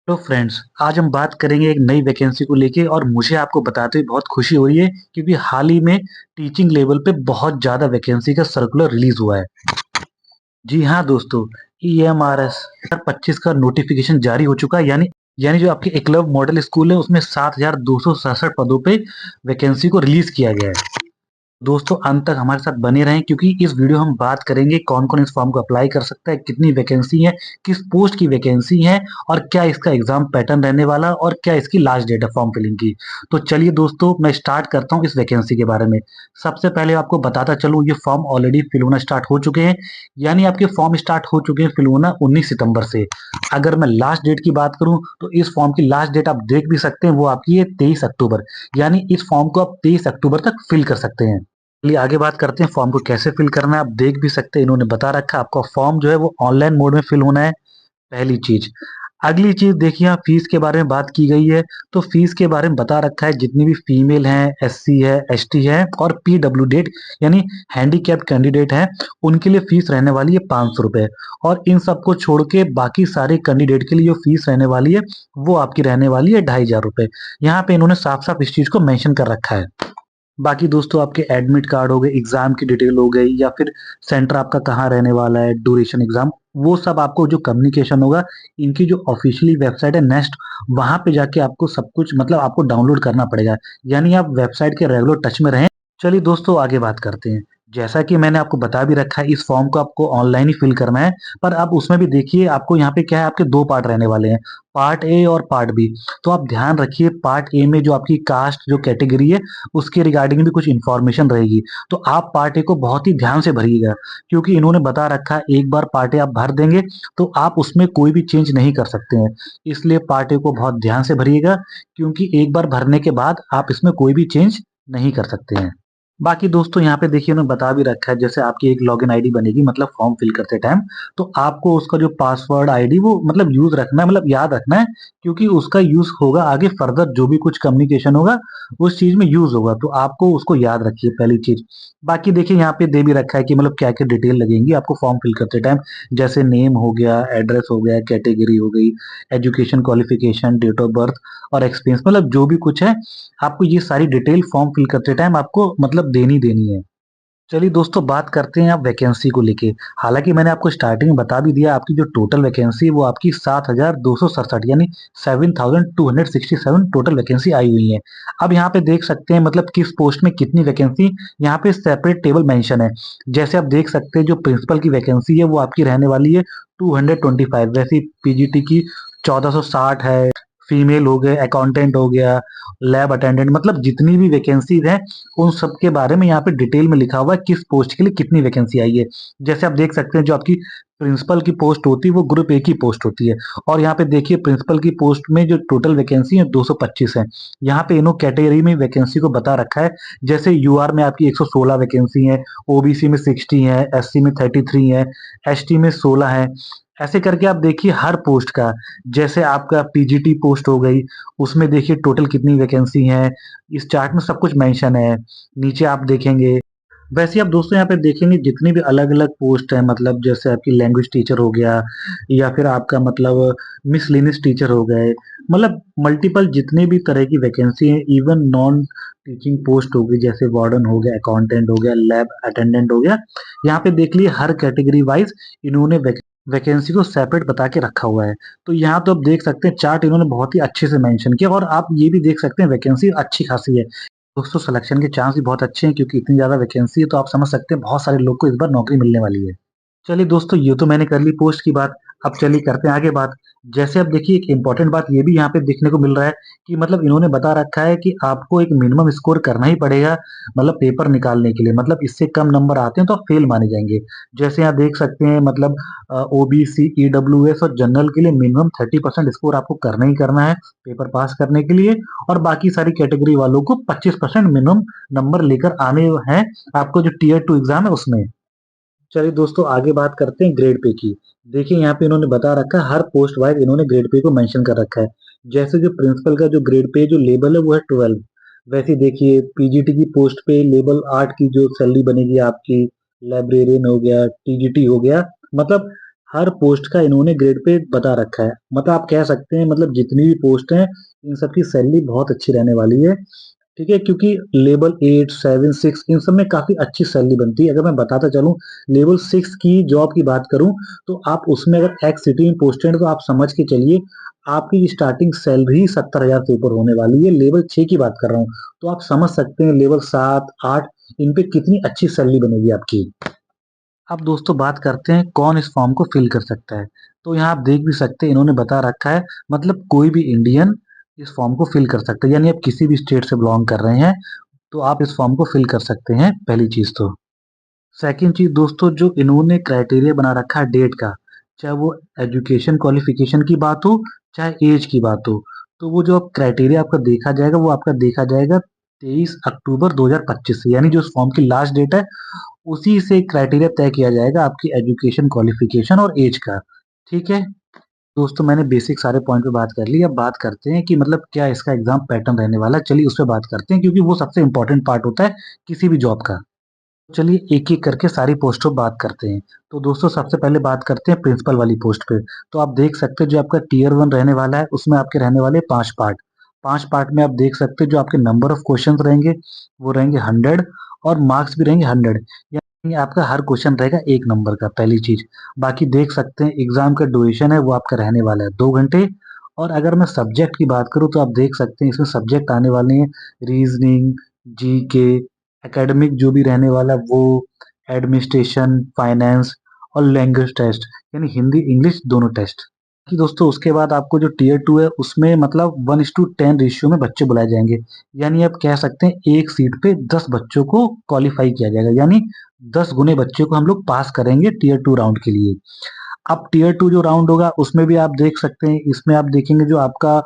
तो फ्रेंड्स, आज हम बात करेंगे एक नई वैकेंसी को लेके और मुझे आपको बताते हुए बहुत खुशी हो रही है क्योंकि हाल ही में टीचिंग लेवल पे बहुत ज़्यादा वैकेंसी का सर्कुलर रिलीज़ हुआ है। जी हाँ दोस्तों, ईएमआरएस 2025 का नोटिफिकेशन जारी हो चुका है यानी जो आपके एकलव्य मॉडल स्कूल है उसमें 7,267 पदों पे वैकेंसी को रिलीज़ किया गया है। दोस्तों अंत तक हमारे साथ बने रहें क्योंकि इस वीडियो हम बात करेंगे कौन-कौन इस फॉर्म को अप्लाई कर सकता है, कितनी वैकेंसी है, किस पोस्ट की वैकेंसी है और क्या इसका एग्जाम पैटर्न रहने वाला है और क्या इसकी लास्ट डेट है फॉर्म फिलिंग की। तो चलिए दोस्तों मैं स्टार्ट करता हूँ इस वैकेंसी के बारे में। सबसे पहले आपको बताता चलूँ ये फॉर्म ऑलरेडी फिल होना स्टार्ट हो चुके हैं, यानी आपके फॉर्म स्टार्ट हो चुके हैं फिल होना 19 सितंबर से। अगर मैं लास्ट डेट की बात करूँ तो इस फॉर्म की लास्ट डेट आप देख भी सकते हैं वो आपकी है 23 अक्टूबर, यानी इस फॉर्म को आप 23 अक्टूबर तक फिल कर सकते हैं। चलिए आगे बात करते हैं फॉर्म को कैसे फिल करना है। आप देख भी सकते हैं इन्होंने बता रखा है आपका फॉर्म जो है वो ऑनलाइन मोड में फिल होना है, पहली चीज। अगली चीज देखिए यहाँ फीस के बारे में बात की गई है, तो फीस के बारे में बता रखा है जितनी भी फीमेल हैं, एससी है, एसटी है और पीडब्ल्यूडी यानी हैंडीकैप्ड कैंडिडेट हैं उनके लिए फीस रहने वाली है 500 रुपए। और इन सबको छोड़ के बाकी सारे कैंडिडेट के लिए जो फीस रहने वाली है वो आपकी रहने वाली है 2,500 रुपए। यहाँ पे इन्होंने साफ साफ इस चीज को मेंशन कर रखा है। बाकी दोस्तों आपके एडमिट कार्ड हो गए, एग्जाम की डिटेल हो गई या फिर सेंटर आपका कहाँ रहने वाला है, ड्यूरेशन एग्जाम, वो सब आपको जो कम्युनिकेशन होगा इनकी जो ऑफिशियली वेबसाइट है नेक्स्ट, वहां पे जाके आपको सब कुछ मतलब आपको डाउनलोड करना पड़ेगा, यानी आप वेबसाइट के रेगुलर टच में रहें। चलिए दोस्तों आगे बात करते हैं। जैसा कि मैंने आपको बता भी रखा है इस फॉर्म को आपको ऑनलाइन ही फिल करना है, पर आप उसमें भी देखिए आपको यहाँ पे क्या है, आपके दो पार्ट रहने वाले हैं, पार्ट ए और पार्ट बी। तो आप ध्यान रखिए पार्ट ए में जो आपकी कास्ट जो कैटेगरी है उसके रिगार्डिंग भी कुछ इन्फॉर्मेशन रहेगी, तो आप पार्ट ए को बहुत ही ध्यान से भरिएगा क्योंकि इन्होंने बता रखा है एक बार पार्ट ए आप भर देंगे तो आप उसमें कोई भी चेंज नहीं कर सकते हैं। इसलिए पार्ट ए को बहुत ध्यान से भरिएगा क्योंकि एक बार भरने के बाद आप इसमें कोई भी चेंज नहीं कर सकते हैं। बाकी दोस्तों यहाँ पे देखिए उन्होंने बता भी रखा है जैसे आपकी एक लॉगिन आईडी बनेगी मतलब फॉर्म फिल करते टाइम, तो आपको उसका जो पासवर्ड आईडी वो मतलब यूज रखना है, मतलब याद रखना है क्योंकि उसका यूज होगा आगे फर्दर जो भी कुछ कम्युनिकेशन होगा उस चीज में यूज होगा, तो आपको उसको याद रखिए पहली चीज। बाकी देखिए यहाँ पे दे भी रखा है कि मतलब क्या क्या डिटेल लगेंगी आपको फॉर्म फिल करते टाइम, जैसे नेम हो गया, एड्रेस हो गया, कैटेगरी हो गई, education qualification, date of birth और एक्सपीरियंस, मतलब जो भी कुछ है आपको ये सारी डिटेल फॉर्म फिल करते टाइम आपको मतलब देनी देनी है। चलिए दोस्तों बात करते हैं आप वैकेंसी को लेके। हालांकि मैंने आपको स्टार्टिंग में बता भी दिया आपकी जो टोटल वैकेंसी है वो आपकी 7,267 यानी 7,267 टोटल वैकेंसी आई हुई है। अब यहाँ पे देख सकते हैं मतलब किस पोस्ट में कितनी वैकेंसी, यहाँ पे सेपरेट टेबल मेंशन है। जैसे आप देख सकते हैं जो प्रिंसिपल की वैकेंसी है वो आपकी रहने वाली है 225, वैसे पीजीटी की 1,460 है, फीमेल हो गए, अकाउंटेंट हो गया, लैब अटेंडेंट, मतलब जितनी भी वैकेंसीज हैं उन सब के बारे में यहाँ पे डिटेल में लिखा हुआ है किस पोस्ट के लिए कितनी वैकेंसी आई है। जैसे आप देख सकते हैं जो आपकी प्रिंसिपल की पोस्ट होती है वो ग्रुप ए की पोस्ट होती है, और यहाँ पे देखिए प्रिंसिपल की पोस्ट में जो टोटल वैकेंसी है 225 है। यहाँ पे इन्हों कैटेगरी में वैकेंसी को बता रखा है, जैसे यूआर में आपकी 116 वैकेंसी है, ओबीसी में 60 है, एससी में 33 है, एसटी में 16 है। ऐसे करके आप देखिए हर पोस्ट का, जैसे आपका पीजीटी पोस्ट हो गई उसमें देखिए टोटल कितनी वैकेंसी है, इस चार्ट में सब कुछ मेंशन है। नीचे आप देखेंगे, वैसे आप दोस्तों यहाँ पे देखेंगे जितनी भी अलग अलग पोस्ट है, मतलब जैसे आपकी लैंग्वेज टीचर हो गया या फिर आपका मतलब मिसलिनियस टीचर हो गए, मतलब मल्टीपल जितने भी तरह की वैकेंसी है, इवन नॉन टीचिंग पोस्ट हो गई जैसे वार्डन हो गया, अकाउंटेंट हो गया, लैब अटेंडेंट हो गया। यहाँ पे देख लिए हर कैटेगरी वाइज इन्होंने वैकेंसी को सेपरेट बता के रखा हुआ है। तो यहाँ तो आप देख सकते हैं चार्ट इन्होंने बहुत ही अच्छे से मेंशन किया, और आप ये भी देख सकते हैं वैकेंसी अच्छी खासी है दोस्तों, सिलेक्शन के चांस भी बहुत अच्छे हैं क्योंकि इतनी ज़्यादा वैकेंसी है, तो आप समझ सकते हैं बहुत सारे लोग को इस बार नौकरी मिलने वाली है। चलिए दोस्तों ये तो मैंने कर ली पोस्ट की बात, अब चलिए करते हैं आगे बात। जैसे अब देखिए एक इम्पोर्टेंट बात ये भी यहाँ पे देखने को मिल रहा है कि मतलब इन्होंने बता रखा है कि आपको एक मिनिमम स्कोर करना ही पड़ेगा, मतलब पेपर निकालने के लिए, मतलब इससे कम नंबर आते हैं तो आप फेल माने जाएंगे। जैसे यहाँ देख सकते हैं मतलब ओबीसी, ईडब्ल्यूएस और जनरल के लिए मिनिमम 30% स्कोर आपको करना ही करना है पेपर पास करने के लिए, और बाकी सारी कैटेगरी वालों को 25% मिनिमम नंबर लेकर आने हैं आपको जो टीयर 2 एग्जाम है उसमें। चलिए दोस्तों आगे बात करते हैं ग्रेड पे की। देखिए यहाँ पे इन्होंने बता रखा है हर पोस्ट वाइज इन्होंने ग्रेड पे को मेंशन कर रखा है। जैसे जो प्रिंसिपल का जो ग्रेड पे जो लेवल है वो है 12। वैसे ही देखिए पीजीटी की पोस्ट पे लेवल 8 की जो सैलरी बनेगी आपकी, लाइब्रेरियन हो गया, टीजीटी हो गया, मतलब हर पोस्ट का इन्होंने ग्रेड पे बता रखा है। मतलब आप कह सकते हैं मतलब जितनी भी पोस्ट हैं, इन सब की सैलरी बहुत अच्छी रहने वाली है। ठीक है? क्योंकि लेवल 8, 7, 6 इन सब में काफ़ी अच्छी सैलरी बनती है। अगर मैं बताता चलूँ लेवल 6 की जॉब की बात करूँ, तो आप उसमें अगर एक्स सिटी में पोस्टेड हैं तो आप समझ के चलिए आपकी स्टार्टिंग सैलरी 70,000 से ऊपर होने वाली है। लेवल 6 की बात कर रहा हूँ। तो आप समझ सकते हैं लेवल 7, 8 इन पे कितनी अच्छी सैलरी बनेगी आपकी। अब दोस्तों बात करते हैं कौन इस फॉर्म को फिल कर सकता है। तो यहाँ आप देख भी सकते हैं इन्होंने बता रखा है मतलब कोई भी इंडियन इस फॉर्म को फिल कर सकता है। यानी आप किसी भी स्टेट से बिलोंग कर रहे हैं तो आप इस फॉर्म को फिल कर सकते हैं, पहली चीज़ तो। सेकंड चीज़ दोस्तों जो इन्होंने क्राइटेरिया बना रखा है डेट का, चाहे वो एजुकेशन क्वालिफ़िकेशन की बात हो, चाहे ऐज की बात हो, तो वो जो अब क्राइटेरिया आपका देखा जाएगा, वो आपका देखा जाएगा 23 अक्टूबर 2025 से। यानी जो उस फॉर्म की लास्ट डेट है, उसी से क्राइटेरिया तय किया जाएगा आपकी एजुकेशन क्वालिफ़िकेशन और ऐज का। ठीक है? दोस्तों मैंने बेसिक सारे पॉइंट पे बात कर ली। अब बात करते हैं कि मतलब क्या इसका एग्ज़ाम पैटर्न रहने वाला है। चलिए उस पे बात करते हैं क्योंकि वो सबसे इम्पोर्टेंट पार्ट होता है किसी भी जॉब का। चलिए एक-एक करके सारी पोस्टों पे बात करते हैं। तो दोस्तों सबसे पहले बात करते हैं प्रिंसिपल वाली पोस्ट पे। तो आप देख सकते हैं जो आपका टियर 1 रहने वाला है उसमें आपके रहने वाले 5 पार्ट। 5 पार्ट में आप देख सकते हैं जो आपके नंबर ऑफ क्वेश्चन्स रहेंगे वो रहेंगे 100 और मार्क्स भी रहेंगे 100। यानी आपका हर क्वेश्चन रहेगा 1 नंबर का, पहली चीज़। बाकी देख सकते हैं एग्ज़ाम का ड्यूरेशन है वो आपका रहने वाला है 2 घंटे। और अगर मैं सब्जेक्ट की बात करूँ तो आप देख सकते हैं इसमें सब्जेक्ट आने वाले हैं रीज़निंग, जीके, एकेडमिक जो भी रहने वाला वो, एडमिनिस्ट्रेशन, फाइनेंस और लैंग्वेज टेस्ट यानी हिंदी, इंग्लिश दोनों टेस्ट। कि दोस्तों उसके बाद आपको जो टियर 2 है उसमें मतलब 1:10 रेशियो में बच्चे बुलाए जाएँगे। यानी आप कह सकते हैं एक सीट पे 10 बच्चों को क्वालीफाई किया जाएगा। यानी 10 गुने बच्चे को हम लोग पास करेंगे टियर 2 राउंड के लिए। अब टियर 2 जो राउंड होगा उसमें भी आप देख सकते हैं इसमें आप देखेंगे जो आपका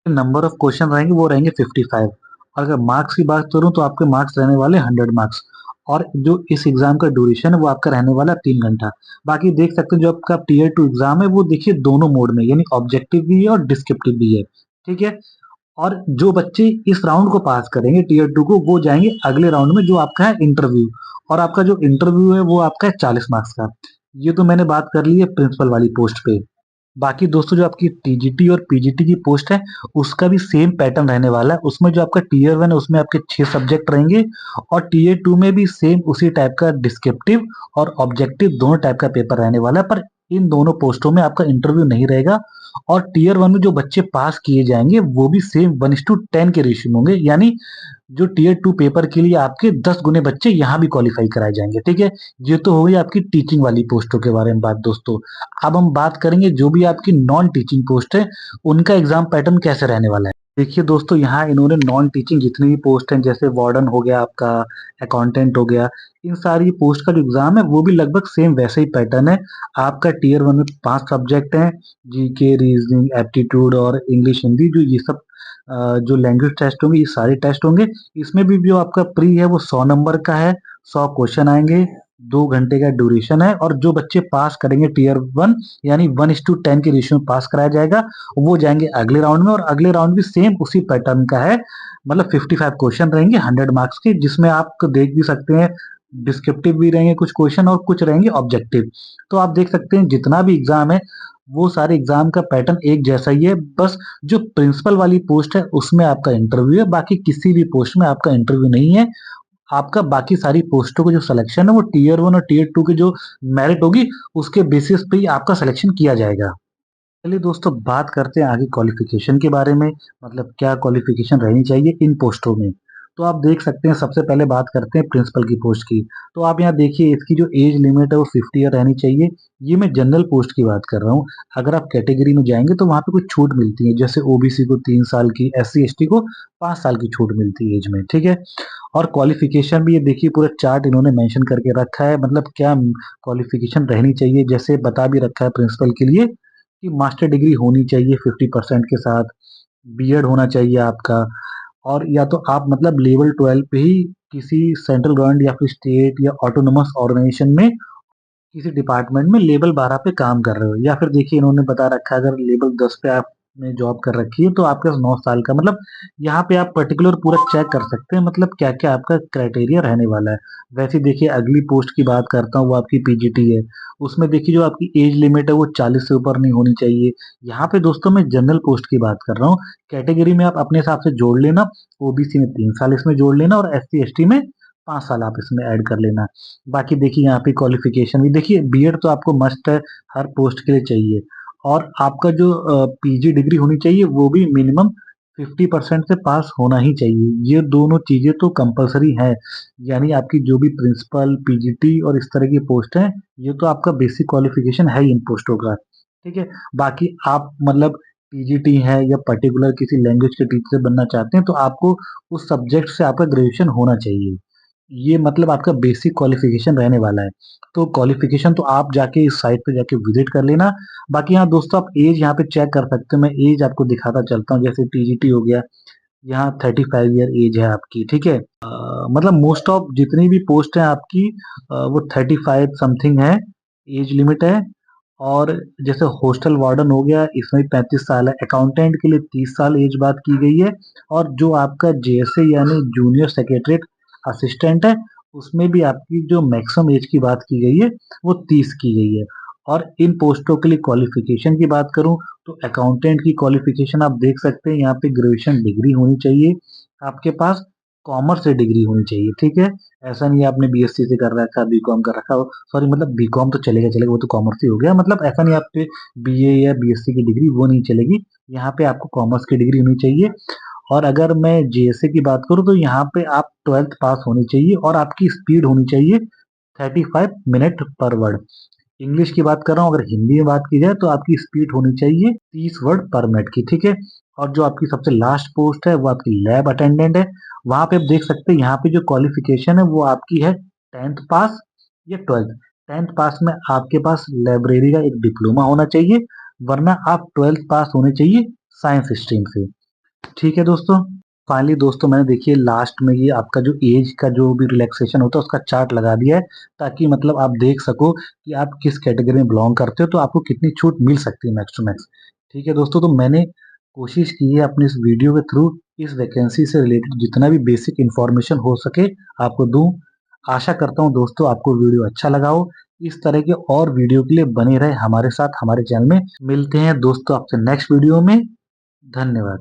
नंबर ऑफ क्वेश्चन रहेंगे वो रहेंगे 55। और अगर मार्क्स की बात करूँ तो आपके मार्क्स रहने वाले 100 मार्क्स। और जो इस एग्जाम का ड्यूरेशन है वो आपका रहने वाला 3 घंटा। बाकी देख सकते हैं जो आपका टियर 2 एग्जाम है वो देखिए दोनों मोड में यानी ऑब्जेक्टिव भी है और डिस्क्रिप्टिव भी है। ठीक है? और जो बच्चे इस राउंड को पास करेंगे टियर 2 को वो जाएंगे अगले राउंड में जो आपका है इंटरव्यू। और आपका जो इंटरव्यू है वो आपका है 40 मार्क्स का। ये तो मैंने बात कर ली है प्रिंसिपल वाली पोस्ट पे। बाकी दोस्तों जो आपकी टीजीटी और पीजीटी की पोस्ट है उसका भी सेम पैटर्न रहने वाला है। उसमें जो आपका टियर 1 है उसमें आपके 6 सब्जेक्ट रहेंगे और टियर 2 में भी सेम उसी टाइप का डिस्क्रिप्टिव और ऑब्जेक्टिव दोनों टाइप का पेपर रहने वाला है। पर इन दोनों पोस्टों में आपका इंटरव्यू नहीं रहेगा। और टियर 1 में जो बच्चे पास किए जाएंगे वो भी सेम 1:10 के रेशियो में होंगे। यानी जो टियर 2 पेपर के लिए आपके 10 गुने बच्चे यहाँ भी क्वालीफाई कराए जाएंगे। ठीक है? ये तो हो गई आपकी टीचिंग वाली पोस्टों के बारे में बात दोस्तों। अब हम बात करेंगे जो भी आपकी नॉन टीचिंग पोस्ट है उनका एग्जाम पैटर्न कैसे रहने वाला है। देखिए दोस्तों यहाँ इन्होंने नॉन टीचिंग जितनी भी पोस्ट हैं जैसे वार्डन हो गया आपका, अकाउंटेंट हो गया, इन सारी पोस्ट का जो एग्जाम है वो भी लगभग सेम वैसे ही पैटर्न है। आपका टियर 1 में 5 सब्जेक्ट हैं, जीके, रीजनिंग, एप्टीट्यूड और इंग्लिश, हिंदी जो ये सब जो लैंग्वेज टेस्ट होंगे ये सारे टेस्ट होंगे। इसमें भी जो आपका प्री है वो 100 नंबर का है, 100 क्वेश्चन आएंगे, 2 घंटे का ड्यूरेशन है। और जो बच्चे पास करेंगे टियर 1 यानी 1:10 के रेशियो में पास कराया जाएगा वो जाएंगे अगले राउंड में। और अगले राउंड भी सेम उसी पैटर्न का है मतलब 55 क्वेश्चन रहेंगे 100 मार्क्स के, जिसमें आप देख भी सकते हैं डिस्क्रिप्टिव भी रहेंगे कुछ क्वेश्चन और कुछ रहेंगे ऑब्जेक्टिव। तो आप देख सकते हैं जितना भी एग्जाम है वो सारे एग्जाम का पैटर्न एक जैसा ही है। बस जो प्रिंसिपल वाली पोस्ट है उसमें आपका इंटरव्यू है, बाकी किसी भी पोस्ट में आपका इंटरव्यू नहीं है। आपका बाकी सारी पोस्टों का जो सिलेक्शन है वो टियर 1 और टियर 2 की जो मेरिट होगी उसके बेसिस पे ही आपका सिलेक्शन किया जाएगा। चलिए दोस्तों बात करते हैं आगे क्वालिफिकेशन के बारे में, मतलब क्या क्वालिफिकेशन रहनी चाहिए इन पोस्टों में। तो आप देख सकते हैं सबसे पहले बात करते हैं प्रिंसिपल की पोस्ट की। तो आप यहाँ देखिए इसकी जो एज लिमिट है वो 50 ईयर रहनी चाहिए। ये मैं जनरल पोस्ट की बात कर रहा हूँ। अगर आप कैटेगरी में जाएंगे तो वहाँ पे कुछ छूट मिलती है, जैसे ओबीसी को 3 साल की, एससी एसटी को 5 साल की छूट मिलती है एज में। ठीक है? और क्वालिफिकेशन भी ये देखिए पूरा चार्ट इन्होंने मेंशन करके रखा है, मतलब क्या क्वालिफिकेशन रहनी चाहिए, जैसे बता भी रखा है प्रिंसिपल के लिए कि मास्टर डिग्री होनी चाहिए 50% के साथ, बीएड होना चाहिए आपका। और या तो आप मतलब लेवल 12 पे ही किसी सेंट्रल गवर्नमेंट या फिर स्टेट या ऑटोनोमस ऑर्गेनाइजेशन में किसी डिपार्टमेंट में लेवल 12 पे काम कर रहे हो। या फिर देखिए इन्होंने बता रखा है अगर लेवल 10 पे आप में जॉब कर रखी है तो आपके पास 9 साल का मतलब यहाँ पे आप पर्टिकुलर पूरा चेक कर सकते हैं मतलब क्या-क्या आपका क्राइटेरिया रहने वाला है। वैसे देखिए अगली पोस्ट की बात करता हूँ वो आपकी पीजीटी है। उसमें देखिए जो आपकी एज लिमिट है वो 40 से ऊपर नहीं होनी चाहिए। यहाँ पे दोस्तों मैं जनरल पोस्ट की बात कर रहा हूँ। कैटेगरी में आप अपने हिसाब से जोड़ लेना, ओबीसी में 3 साल इसमें जोड़ लेना और एससी-एसटी में 5 साल आप इसमें ऐड कर लेना। बाकी देखिए यहाँ पे क्वालिफ़िकेशन भी देखिए बीएड तो आपको मस्ट है, हर पोस्ट के लिए चाहिए और आपका जो पीजी डिग्री होनी चाहिए वो भी मिनिमम 50% से पास होना ही चाहिए। ये दोनों चीज़ें तो कंपल्सरी हैं। यानी आपकी जो भी प्रिंसिपल, पीजीटी और इस तरह की पोस्ट हैं, ये तो आपका बेसिक क्वालिफ़िकेशन है ही इन पोस्टों का, ठीक है? बाकी आप मतलब पीजीटी है या पर्टिकुलर किसी लैंग्वेज के टीचर बनना चाहते हैं, तो आपको उस सब्जेक्ट से आपका ग्रेजुएशन होना चाहिए। ये मतलब आपका बेसिक क्वालिफ़िकेशन रहने वाला है। तो क्वालिफ़िकेशन तो आप जाके इस साइट पे जाके विज़िट कर लेना। बाकी यहाँ दोस्तों आप ऐज यहाँ पे चेक कर सकते हो, मैं ऐज आपको दिखाता चलता हूँ, जैसे टीजीटी हो गया, यहाँ 35 ईयर ऐज है आपकी, ठीक है? मतलब मोस्ट ऑफ जितनी भी पोस्ट हैं आपकी वो 35 समथिंग है, ऐज लिमिट है और जैसे हॉस्टल वार्डन हो गया, इसमें 35 साल है, अकाउंटेंट के लिए 30 साल ऐज बात की गई है और जो आपका जेएसए यानी जूनियर सेक्रेटरीएट असिस्टेंट है, उसमें भी आपकी जो मैक्सिमम ऐज की बात की गई है, वो 30 की गई है और इन पोस्टों के लिए क्वालिफ़िकेशन की बात करूँ, तो अकाउंटेंट की क्वालिफ़िकेशन आप देख सकते हैं, यहाँ पे ग्रेजुएशन डिग्री होनी चाहिए आपके पास, कॉमर्स से डिग्री होनी चाहिए, ठीक है? ऐसा नहीं है आपने बीएससी से कर रखा, बीकॉम कर रखा हो सॉरी मतलब बीकॉम तो चलेगा, वो तो कॉमर्स ही हो गया। मतलब ऐसा नहीं आप पे बीए या बीएससी की डिग्री वो नहीं चलेगी। यहाँ पे आपको कॉमर्स की डिग्री होनी चाहिए और अगर मैं जेएसए की बात करूँ तो यहाँ पे आप 12th पास होनी चाहिए और आपकी स्पीड होनी चाहिए 35 मिनट पर वर्ड। इंग्लिश की बात कर रहा हूँ, अगर हिंदी में बात की जाए तो आपकी स्पीड होनी चाहिए 30 वर्ड पर मिनट की, ठीक है? और जो आपकी सबसे लास्ट पोस्ट है वो आपकी लैब अटेंडेंट है। वहाँ पे आप देख सकते हैं यहाँ पे जो क्वालिफ़िकेशन है वो आपकी है 10th पास या 12th। 10th पास में आपके पास लाइब्रेरी का एक डिप्लोमा होना चाहिए, वरना आप 12th पास होने चाहिए साइंस स्ट्रीम से। ठीक है दोस्तों। फाइनली दोस्तों मैंने देखिए लास्ट में ये आपका जो एज का जो भी रिलैक्सेशन होता है उसका चार्ट लगा दिया है ताकि मतलब आप देख सको कि आप किस कैटेगरी में बिलोंग करते हो तो आपको कितनी छूट मिल सकती है मैक्स टू मैक्स। ठीक है दोस्तों, तो मैंने कोशिश की है अपने इस वीडियो के थ्रू इस वैकेंसी से रिलेटेड जितना भी बेसिक इन्फॉर्मेशन हो सके आपको दूं। आशा करता हूँ दोस्तों आपको वीडियो अच्छा लगा हो। इस तरह के और वीडियो के लिए बने रहे हमारे साथ हमारे चैनल में। मिलते हैं दोस्तों आपसे नेक्स्ट वीडियो में। धन्यवाद।